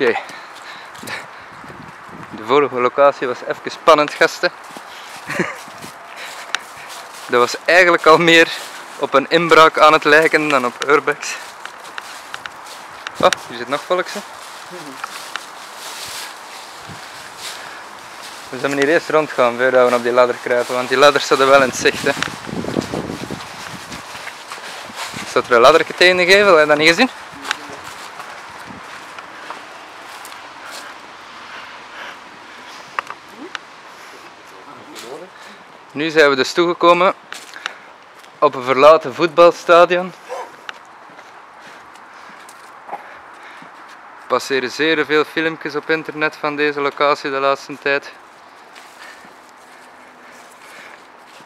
Oké. De vorige locatie was even spannend, gasten. Dat was eigenlijk al meer op een inbraak aan het lijken dan op urbex. Oh, hier zit nog volkse. We zullen hier eerst rondgaan voordat we op die ladder kruipen, want die ladders zouden wel in het zicht. Hè. Staat er een laddertje tegen de gevel, heb je dat niet gezien? Nu zijn we dus toegekomen op een verlaten voetbalstadion. Er passeren zeer veel filmpjes op internet van deze locatie de laatste tijd.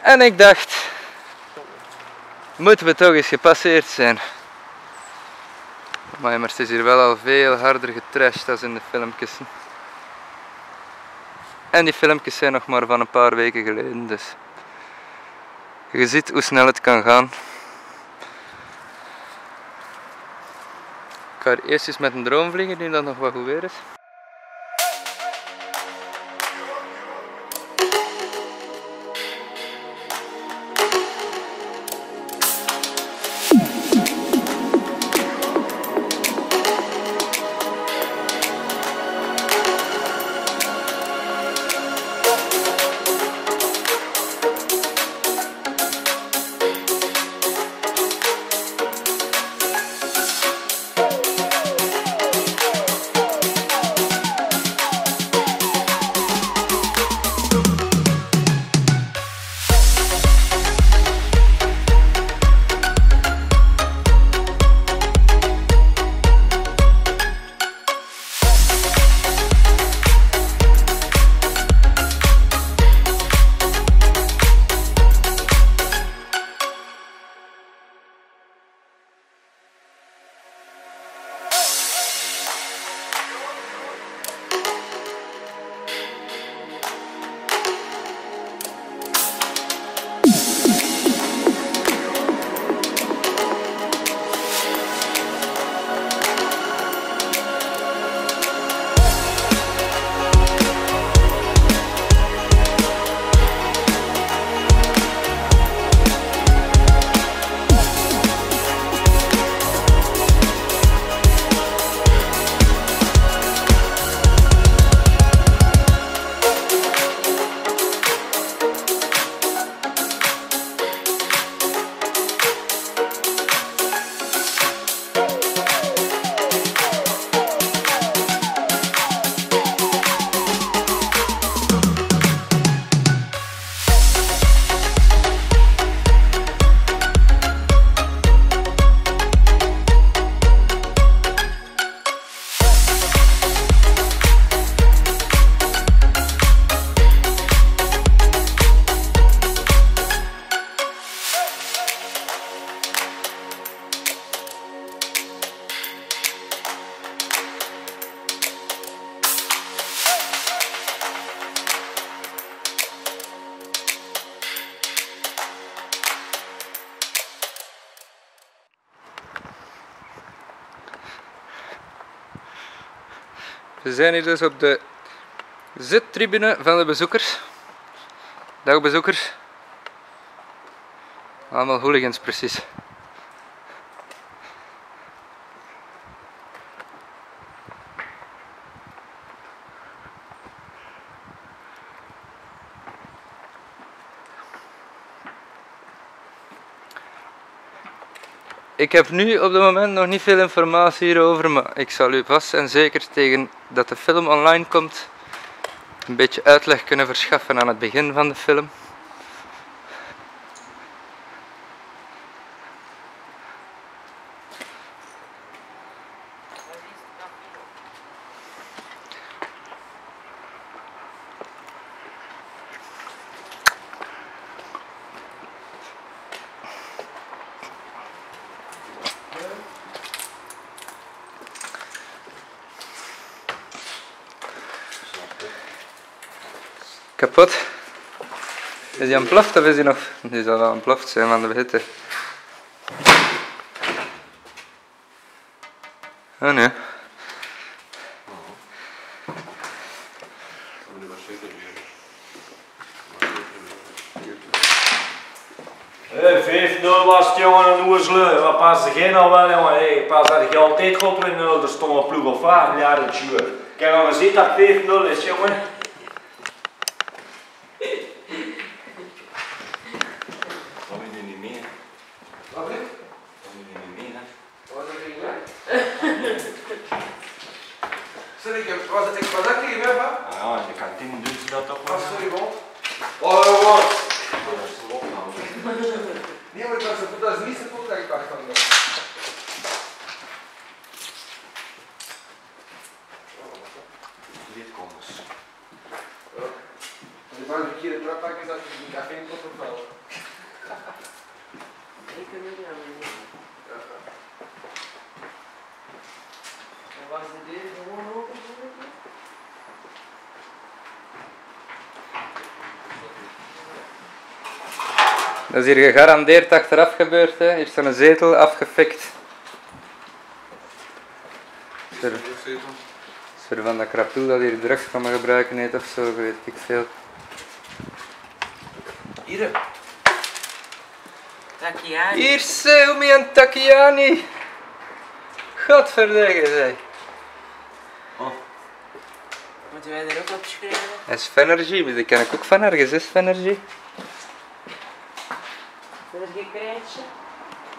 En ik dacht, moeten we toch eens gepasseerd zijn. Maar het is hier wel al veel harder getrashed dan in de filmpjes. En die filmpjes zijn nog maar van een paar weken geleden, dus je ziet hoe snel het kan gaan. Ik ga er eerst eens met een drone vliegen, nu dat nog wat goed weer is. We zijn hier dus op de zittribune van de bezoekers. Dag bezoekers. Allemaal hooligans precies. Ik heb nu op dit moment nog niet veel informatie hierover, maar ik zal u vast en zeker tegen dat de film online komt een beetje uitleg kunnen verschaffen aan het begin van de film. Kapot. Is die ontploft of is die nog? Die zal wel ontploft zijn van de hitte. Oh nee. 5-0 was het, jongen, een oersle. Wat pas geen al wel, jongen. Hey, pas had ik altijd gehad met 0. Er stond een ploeg of 5 jaar in het juur. Kijk, al gezien dat 5-0 is, jongen. Kom je nu niet mee? Wat is? Kom je nu niet mee, hè? Wat is er weg? Sorry, ik was dat tegen mij, hè? Ah ja, in de kantine doen ze dat toch wel. Oh, sorry, man. Oh, wat? Dat is wel opgehaald. Nee, maar dat is niet zo goed dat ik dacht van dat. Leedkomers. Als ik maar een verkeerde trap pak, is dat een café in tot of wel. Ik kan niet aan me. En was de deur gewoon open? Dat is hier gegarandeerd achteraf gebeurd, hè. Hier staat een zetel afgefikt. Is er van dat krapul dat hier drugs van me gebruiken heeft of zo, weet ik veel. Hier. Takiani. Hier, Seumi en Takiani. Godverdikke, zeg. Moeten wij er ook op schrijven? En Svenergy, maar die ken ik ook van ergens, is Svenergy. Dat is geen krijtje.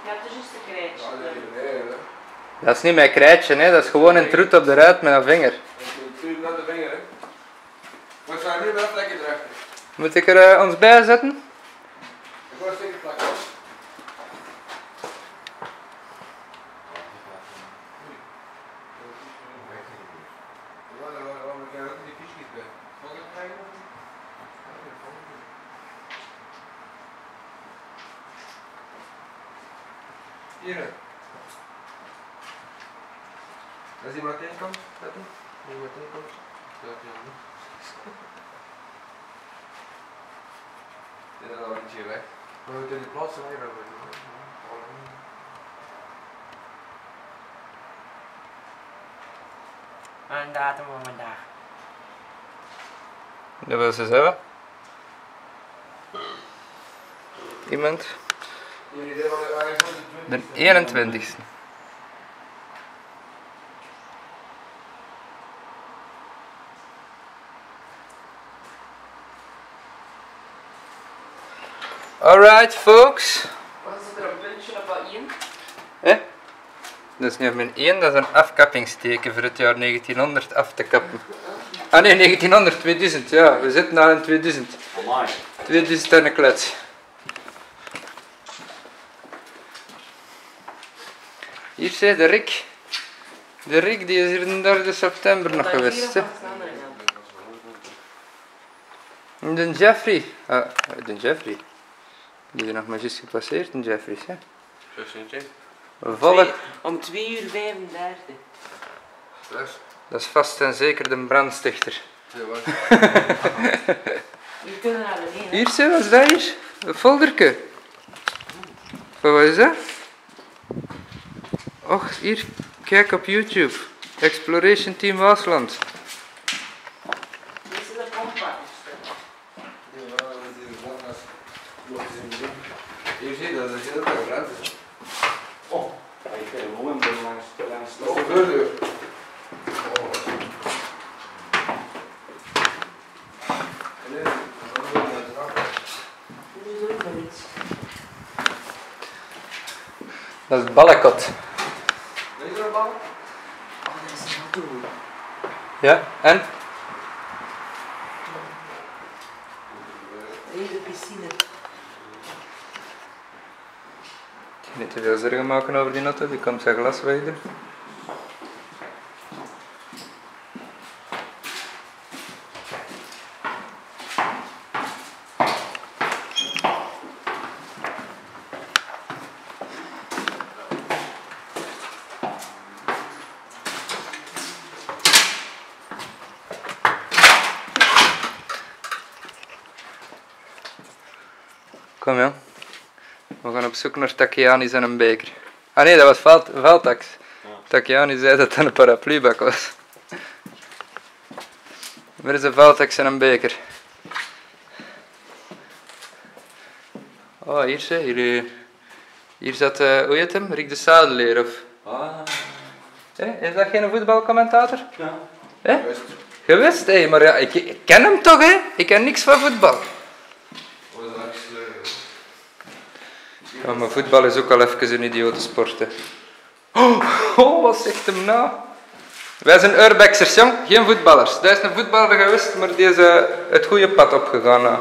Ja, het is juist een krijtje. Dat is niet mijn krijtje, hè. Dat is gewoon een troet op de ruit met een vinger. Ik stuur naar de vinger, hè. Maar ik sta nu wel vlekken erachter. Moet ik er ons bij zetten? Ik word zeker plakken. Hier. Als iemand tegenkomt, dat doen. Als iemand tegenkomt, dat doen. Dit is al een beetje weg. Maar we moeten die plaatsen weer hebben. Een datum van vandaag. Dat wil ze zeggen. Iemand? Jullie idee van De 21ste. Alright, folks. Wat is er een puntje op wat 1? Hè? Dat is niet min 1, dat is een afkappingsteken voor het jaar 1900 af te kappen. Ah nee, 1900, 2000, ja, we zitten al in 2000. Amai. 2000 en een klets. Hier zei de Rick. De Rick die is hier de 3 september nog geweest. Hè? En de Jeffrey. Ah, de Jeffrey. Die is nog maar juist gepasseerd, de Jeffrey's. Hè? Volk. Om 2:35. Dat is vast en zeker de brandstichter. We kunnen naar beneden. Hier, zeg, wat is dat hier? Een folderke. Wat is dat? Och, hier, kijk op YouTube. Exploration Team Waasland. Dit is de compact. Hier zie je dat, dat is heel erg ruimte. Oh, ik heb een woon langs de Oh, deur. Dat is Ballekot. Weet je er een bal? Oh, dat is een auto. Ja, en? Hier de piscine. Ik ga niet te veel zorgen maken over die auto, die komt zijn glas weg doen. Kom ja. We gaan op zoek naar Takiani's en een beker. Ah nee, dat was Valtax. Ja. Takiani zei dat het een paraplubak was. Waar is een Valtax en een beker? Oh, hier zeg, hier zat, hoe heet hem? Rick de Sadeleer of... Is dat geen voetbalcommentator? Ja. Juist. Gewist? Hé, maar ja, ik ken hem toch, hè? Ik ken niks van voetbal. Wat is dat eigenlijk? Ja, maar voetbal is ook al even een idiote sport, hè. Oh, wat zegt hem nou? Wij zijn urbexers, jong. Geen voetballers. Dat is een voetballer geweest, maar die is het goede pad opgegaan. Nou.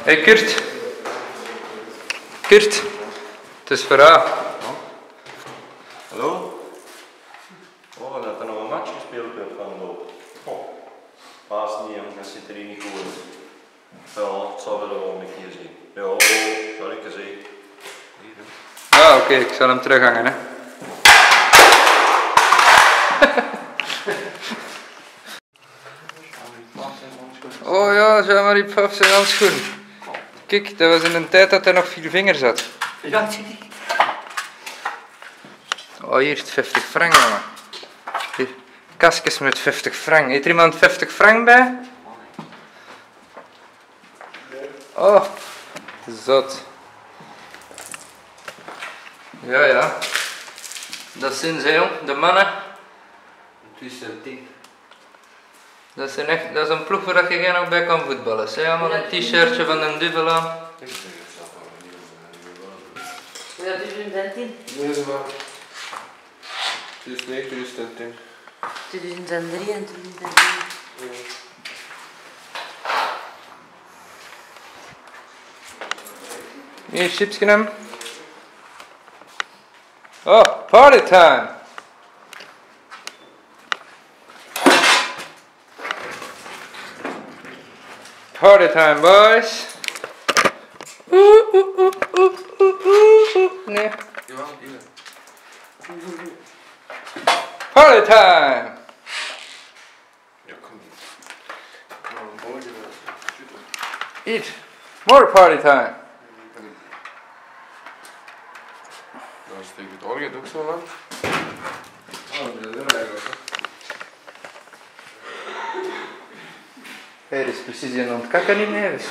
Hey Kurt. Kurt. Het is voor haar. Hallo? Oh, dat er nog een match gespeeld werd van de loop. Oh. Paas niet, jong, dat zit er hier niet goed. Ja, het zal wel een keer zien. Ja, zal ik eens zien. Ah, oké, ik zal hem terughangen, hè. Oh ja, Jean-Marie Pfaff zijn handschoen. Kijk, dat was in een tijd dat hij nog 4 vingers had. Ja, zie je. Oh, hier is het 50 frank, jongen. Hier, kastjes met 50 frank. Heeft er iemand 50 frank bij? Oh, zot. Ja, ja. Dat zijn ze, jong. De mannen. Tussen 10. Dat is een ploeg waar je geen nog bij kan voetballen. Ze hebben allemaal een t-shirtje van een duvel aan. Ik zeg het zelf al niet. Ja, 2013. Nee, dat wel. 2009, 2010. 2003 en 2003. Hier, chips genomen. Oh, party time! Party time, boys! Nee. Jawel, hier. Party time! Ja, kom niet. Nou, een bolletje wel. Super. Eat! More party time! Nou, steek het orgel ook zo lang. Oh, dat is wel eigenlijk. Hé, dat is precies een ontkakken niet meer.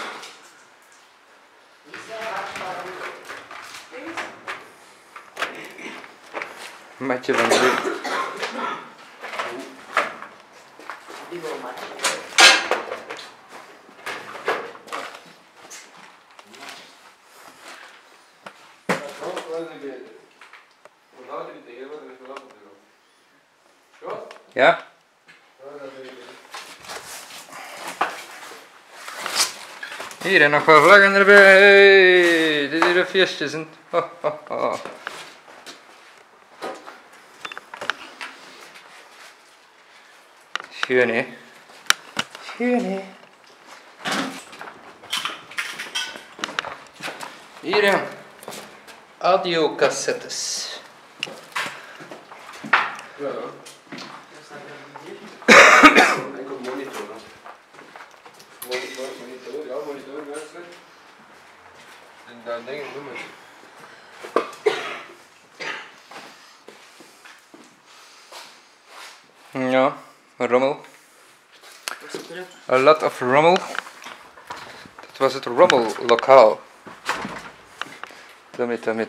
Matje van de... Die wil maar. Ja? Hier, en nog wel vlaggen erbij. Hey, dit hier een feestjes. Ho, ho, ho. Schoon, hè? Schoon, hè? Hier, ja. Audiocassettes. Ja. Enkel monitor. Monitor, ja, monitor, mensen. En dat ding doen we. Ja, rommel. A lot of rommel. Dat was het rommellokaal. Tommy. En maar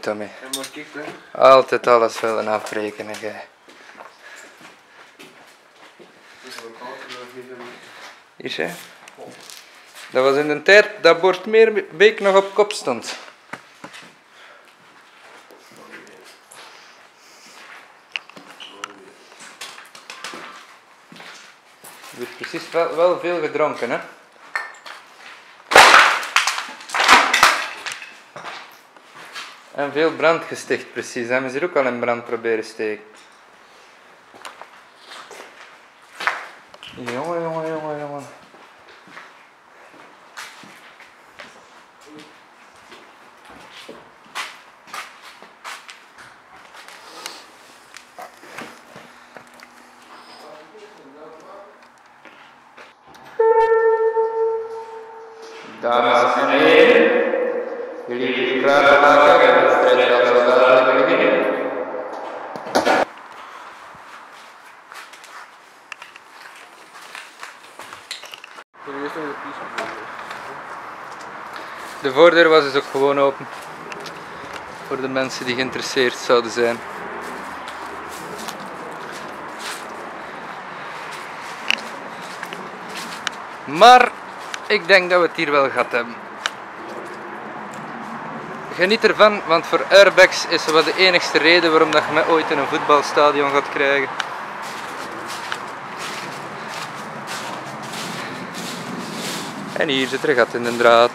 kijk, hè. Altijd alles willen afbreken, hè. Hier, hè. Dat was in de tijd dat Bord Meerbeek nog op kop stond. Er wordt precies wel veel gedronken, hè. En veel brand gesticht, precies. Hebben ze hier ook al in brand proberen steken. Jongen. Dames en heren, jullie klaar maken en de strijd gaat zo dadelijk beginnen. Meestal is het kies. De voordeur was dus ook gewoon open. Voor de mensen die geïnteresseerd zouden zijn. Maar ik denk dat we het hier wel gehad hebben. Geniet ervan, want voor Urbex is dat de enigste reden waarom dat je mij ooit in een voetbalstadion gaat krijgen. En hier zit er een gat in de draad.